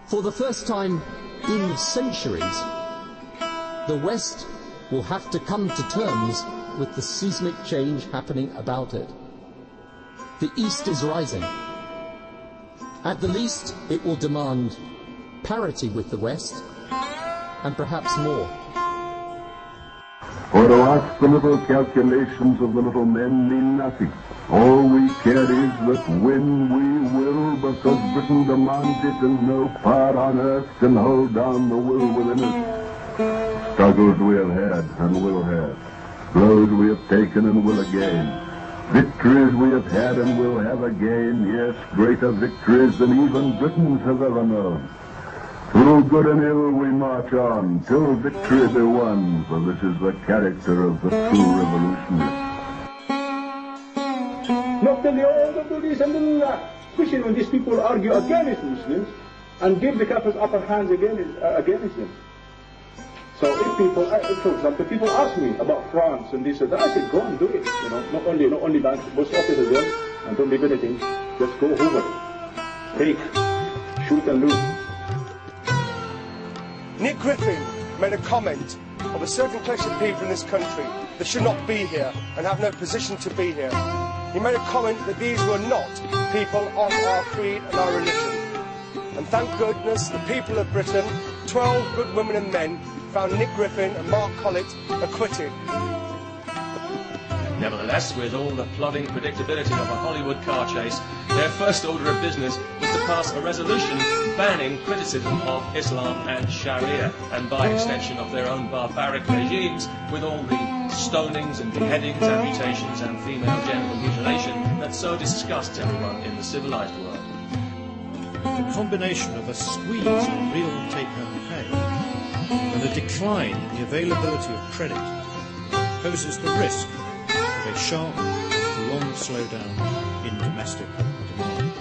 For the first time in centuries, the West will have to come to terms with the seismic change happening about it. The East is rising. At the least, it will demand parity with the West, and perhaps more. For to us, the little calculations of the little men mean nothing. All we care is that when we will, because Britain demands it, and no power on earth can hold down the will within us. Struggles we have had and will have. Blows we have taken and will again. Victories we have had and will have again. Yes, greater victories than even Britons have ever known. Through good and ill we march on, till victory be won, for this is the character of the true revolutionist. Not till all the bullies and especially when these people argue against Muslims and give the Kafirs upper hands against them. So if people, for example, people ask me about France and this and that, I said, go and do it. You know, not only banks, post office as well, and don't leave anything. Just go over it. Take, shoot and loot. Nick Griffin made a comment of a certain collection of people in this country that should not be here and have no position to be here. He made a comment that these were not people of our creed and our religion. And thank goodness the people of Britain, 12 good women and men, found Nick Griffin and Mark Collett acquitted. Nevertheless, with all the plodding predictability of a Hollywood car chase, their first order of business was to pass a resolution banning criticism of Islam and Sharia, and by extension of their own barbaric regimes, with all the stonings and beheadings, amputations and female genital mutilation that so disgusts everyone in the civilized world. The combination of a squeeze on real take-home pay and a decline in the availability of credit poses the risk of a sharp, prolonged slowdown in domestic demand.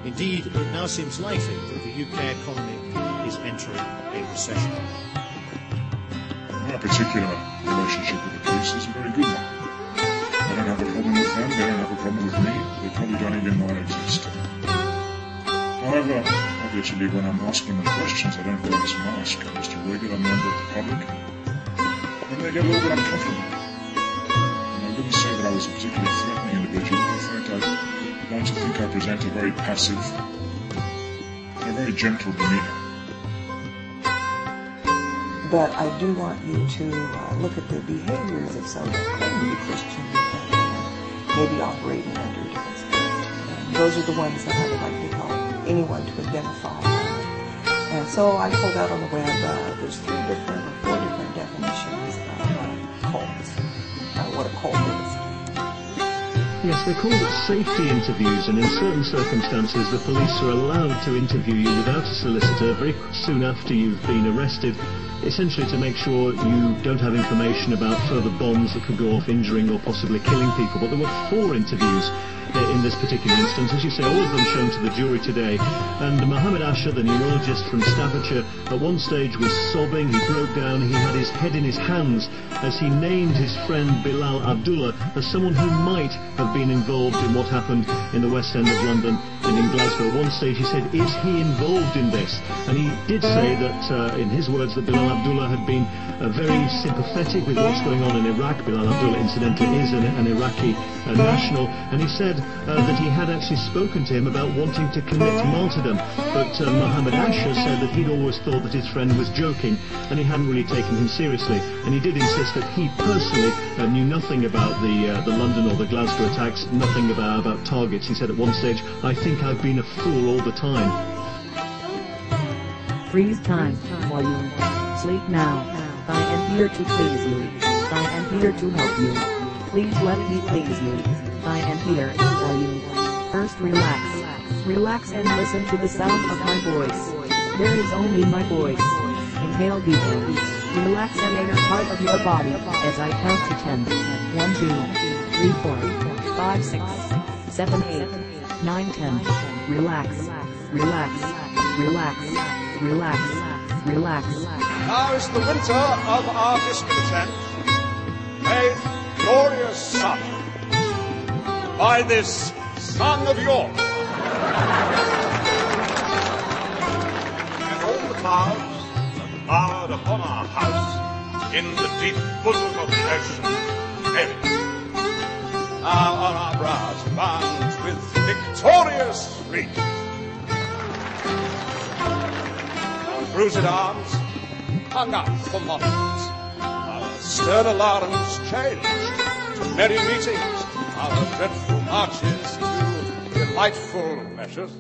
Indeed, it now seems likely that the UK economy is entering a recession. My particular relationship with the police is a very good one. I don't have a problem with them, they don't have a problem with me, they probably don't even know I exist. However, obviously when I'm asking them questions, I don't always mask. I'm just a regular member of the public, and they get a little bit uncomfortable. And I wouldn't say that I was a particularly threatening individual. In fact, I'd like to think I present a very passive and a very gentle demeanor. But I do want you to look at the behaviors of some that claim to be Christian and maybe operating under different spirits. And those are the ones that I would like to help anyone to identify. And so I pulled out on the web, there's 3 different or 4 different definitions of cults, what a cult is. Yes, they're called safety interviews, and in certain circumstances the police are allowed to interview you without a solicitor very soon after you've been arrested, essentially to make sure you don't have information about further bombs that could go off injuring or possibly killing people. But there were 4 interviews in this particular instance, as you say, all of them shown to the jury today. And Mohammed Asher, the neurologist from Staffordshire, at one stage was sobbing, he broke down, he had his head in his hands as he named his friend Bilal Abdullah as someone who might have been involved in what happened in the West End of London and in Glasgow. At one stage he said, is he involved in this? And he did say that, in his words, that Bilal Abdullah had been very sympathetic with what's going on in Iraq. Bilal Abdullah, incidentally, is an Iraqi national, and he said that he had actually spoken to him about wanting to commit martyrdom. But Mohammed Asher said that he'd always thought that his friend was joking, and he hadn't really taken him seriously. And he did insist that he personally knew nothing about the London or the Glasgow attacks, nothing about targets. He said at one stage, I think I've been a fool all the time. Freeze time while you sleep now. I am here to please you. I am here to help you. Please let me please you. I am here for you. First relax. Relax and listen to the sound of my voice. There is only my voice. Inhale deeply. Relax an inner part of your body as I count to 10. 1, 2, 3, 4, 5, 6, 7, 8, 9, 10. Relax. Relax. Relax. Relax. Relax. Now is the winter of our discontent, a glorious sun. By this son of York, clouds that lowered upon our house in the deep bosom of the ocean heavy. Now on our brows bound with victorious wreath. Our bruised arms hung up for monuments. Our stern alarms changed to merry meetings. Our dreadful marches to delightful measures.